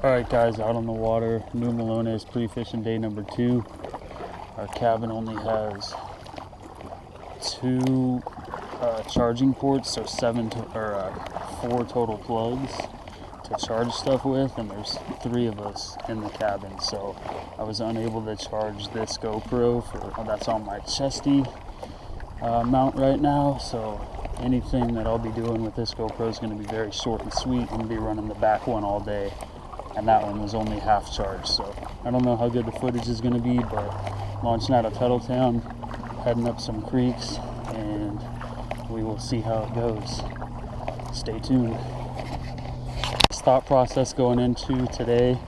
Alright guys, out on the water, new Melones pre-fishing day number 2. Our cabin only has 2 charging ports, so 4 total plugs to charge stuff with, and there's 3 of us in the cabin, so I was unable to charge this GoPro that's on my chesty mount right now, so anything that I'll be doing with this GoPro is going to be very short and sweet. I'm going to be running the back one all day, and that one was only half charged, so I don't know how good the footage is going to be, but launching out of Tuttletown, heading up some creeks, and we will see how it goes. Stay tuned. This thought process going into today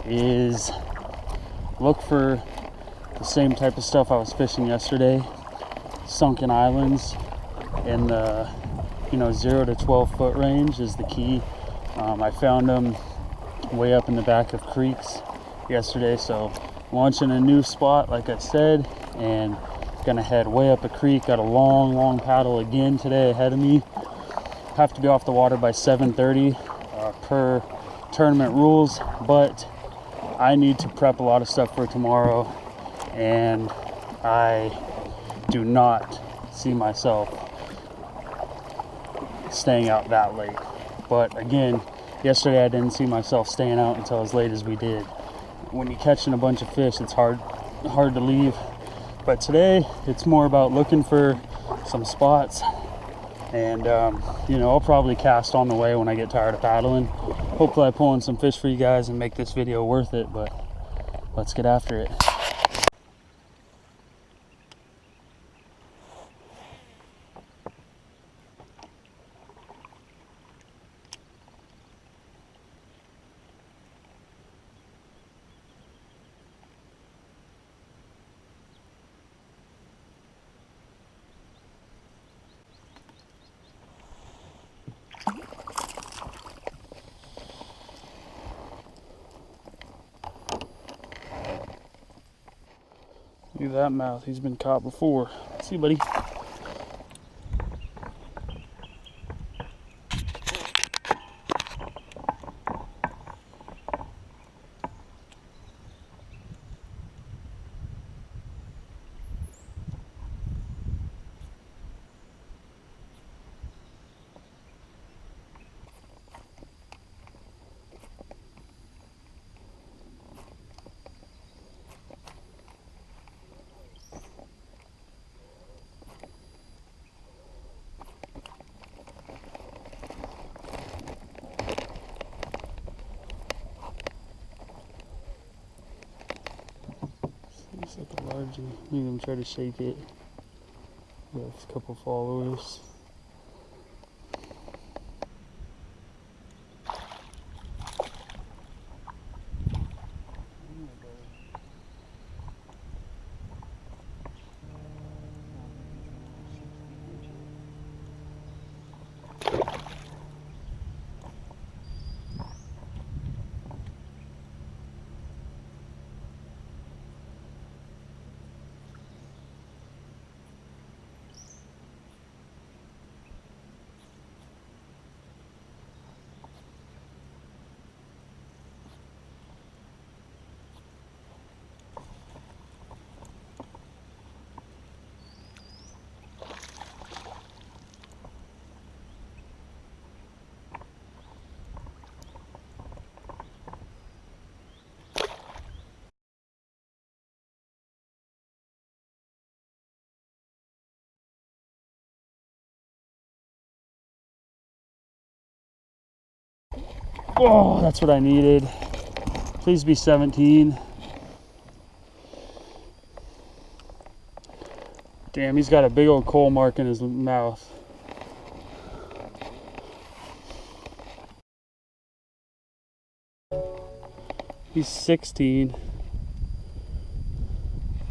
is look for the same type of stuff I was fishing yesterday. Sunken islands in the 0 to 12 foot range is the key. I found them way up in the back of creeks yesterday, so launching a new spot like I said, and gonna head way up a creek. Got a long paddle again today ahead of me. Have to be off the water by 7:30 per tournament rules, but I need to prep a lot of stuff for tomorrow, and I do not see myself staying out that late. But again, yesterday I didn't see myself staying out until as late as we did. When you're catching a bunch of fish, it's hard to leave. But today it's more about looking for some spots, and I'll probably cast on the way when I get tired of paddling. Hopefully I pull in some fish for you guys and make this video worth it, but let's get after it. Look at that mouth, he's been caught before. See you, buddy. Looks like a large one. I'm even try to shake it. We have a couple followers. Oh, that's what I needed. Please be 17. Damn, he's got a big old coal mark in his mouth. He's 16.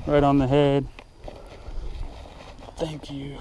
Right on the head. Thank you.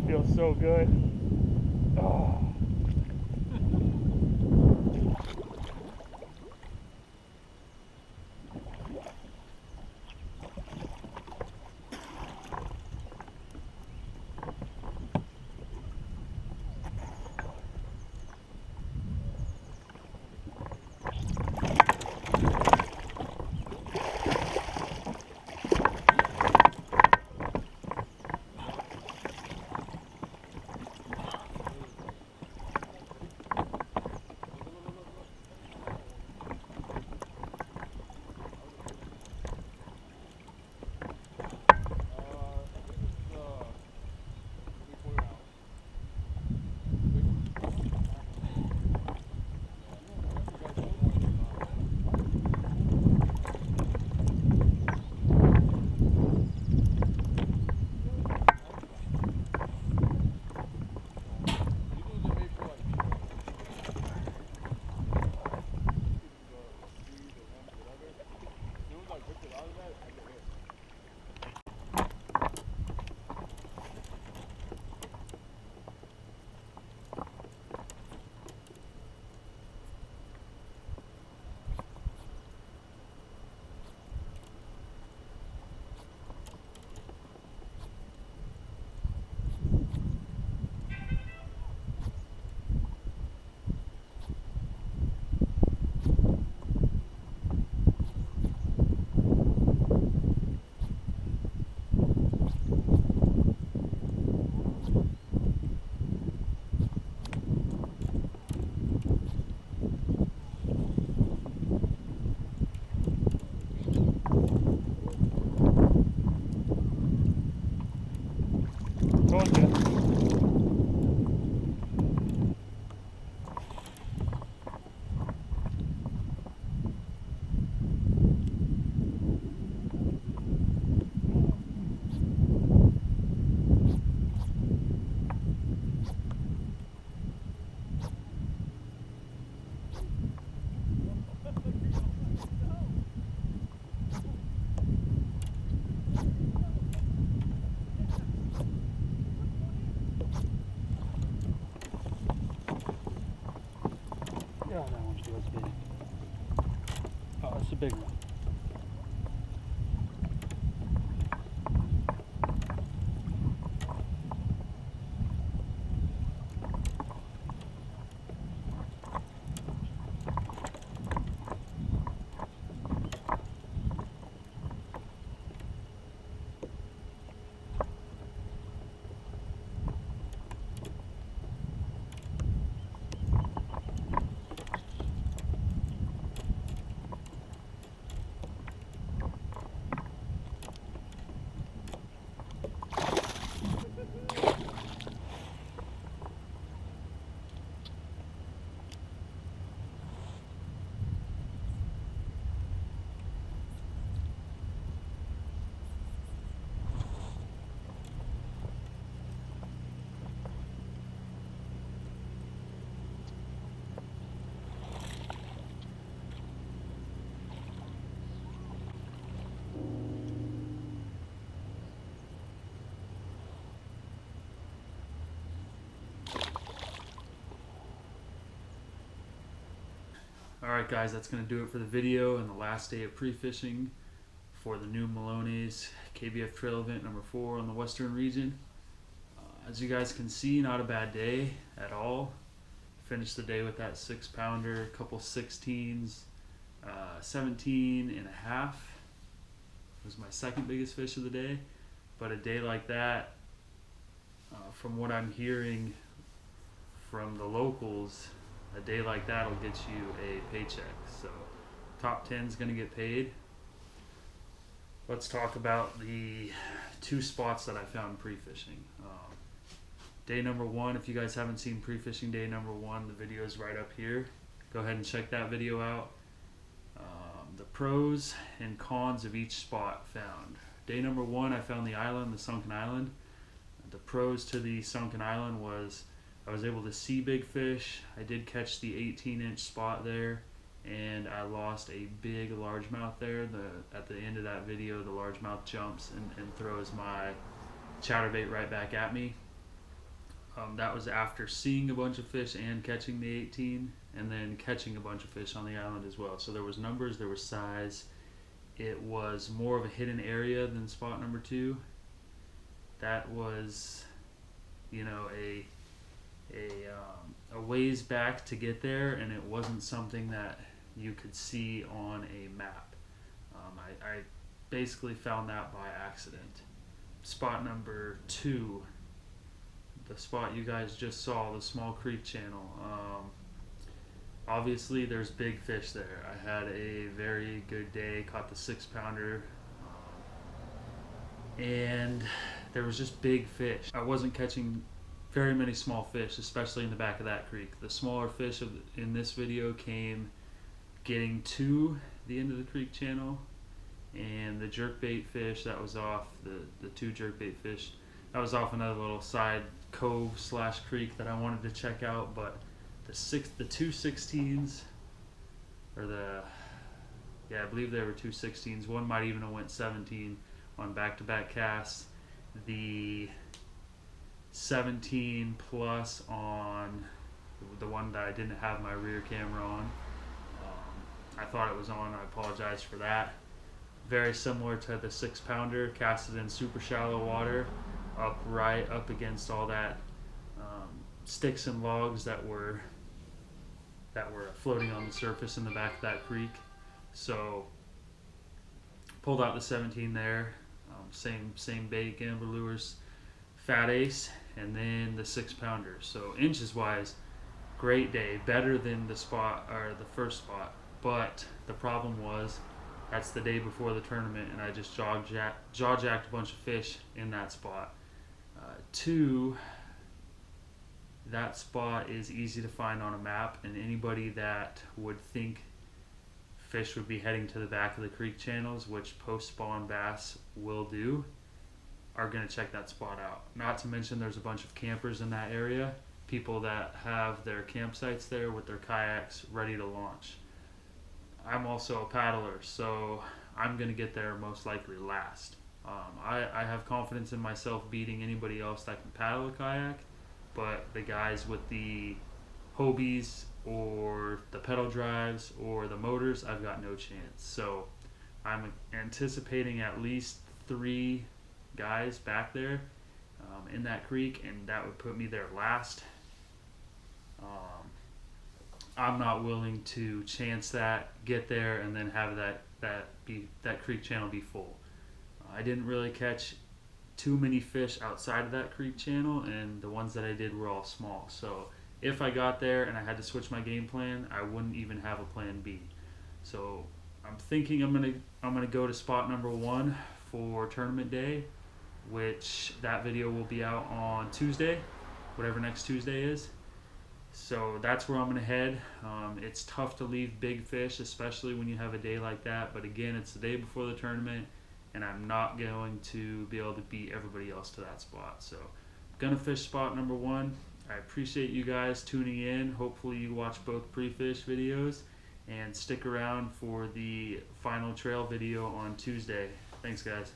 that feels so good. Oh. Told you. Yeah, that one feels big. Oh, it's a big one. Alright guys, that's going to do it for the video and the last day of pre-fishing for the new Melones KBF Trail Event number 4 on the Western region. As you guys can see, not a bad day at all. Finished the day with that 6-pounder, a couple 16s, 17 and a half. It was my second biggest fish of the day. But a day like that, from what I'm hearing from the locals, a day like that will get you a paycheck. So top 10 is going to get paid. Let's talk about the 2 spots that I found pre-fishing. Day number 1, if you guys haven't seen pre-fishing day number 1, the video is right up here. Go ahead and check that video out. The pros and cons of each spot found. Day number 1, I found the island, the sunken island. The pros to the sunken island was I was able to see big fish. I did catch the 18-inch spot there, and I lost a big largemouth there. At the end of that video, the largemouth jumps and throws my chatterbait right back at me. That was after seeing a bunch of fish and catching the 18, and then catching a bunch of fish on the island as well. So there was numbers, there was size. It was more of a hidden area than spot number 2. That was, you know, a ways back to get there, and it wasn't something that you could see on a map. I basically found that by accident. Spot number 2, the spot you guys just saw, the small creek channel. Obviously there's big fish there. I had a very good day, caught the 6-pounder, and there was just big fish. I wasn't catching very many small fish, especially in the back of that creek. The smaller fish in this video came getting to the end of the creek channel, and the jerkbait fish that was off, the 2 jerkbait fish, that was off another little side cove / creek that I wanted to check out. But the 2 16s, or I believe they were 2 16s. One might even have went 17 on back-to-back casts. The 17 plus on the one that I didn't have my rear camera on. I thought it was on. I apologize for that. Very similar to the 6-pounder, casted in super shallow water, right up against all that sticks and logs that were floating on the surface in the back of that creek. So pulled out the 17 there, same bait, gambler lures, fat ace, and then the 6-pounder. So inches wise, great day, better than the spot or the first spot. But the problem was, that's the day before the tournament, and I just jaw-jacked a bunch of fish in that spot. 2, that spot is easy to find on a map, and anybody that would think fish would be heading to the back of the creek channels, which post-spawn bass will do, are going to check that spot out. Not to mention there's a bunch of campers in that area, people that have their campsites there with their kayaks ready to launch. I'm also a paddler, so I'm going to get there most likely last. I have confidence in myself beating anybody else that can paddle a kayak, but the guys with the Hobies or the pedal drives or the motors, I've got no chance. So I'm anticipating at least 3 guys back there in that creek, and that would put me there last. I'm not willing to chance that, get there, and then have that creek channel be full. I didn't really catch too many fish outside of that creek channel, and the ones that I did were all small. So if I got there and I had to switch my game plan, I wouldn't even have a plan B. So I'm thinking I'm gonna go to spot number 1 for tournament day, which that video will be out on Tuesday, whatever next Tuesday is. So that's where I'm going to head. It's tough to leave big fish, especially when you have a day like that. But again, it's the day before the tournament, and I'm not going to be able to beat everybody else to that spot. So I'm going to fish spot number 1. I appreciate you guys tuning in. Hopefully you watch both pre-fish videos, and stick around for the final trail video on Tuesday. Thanks, guys.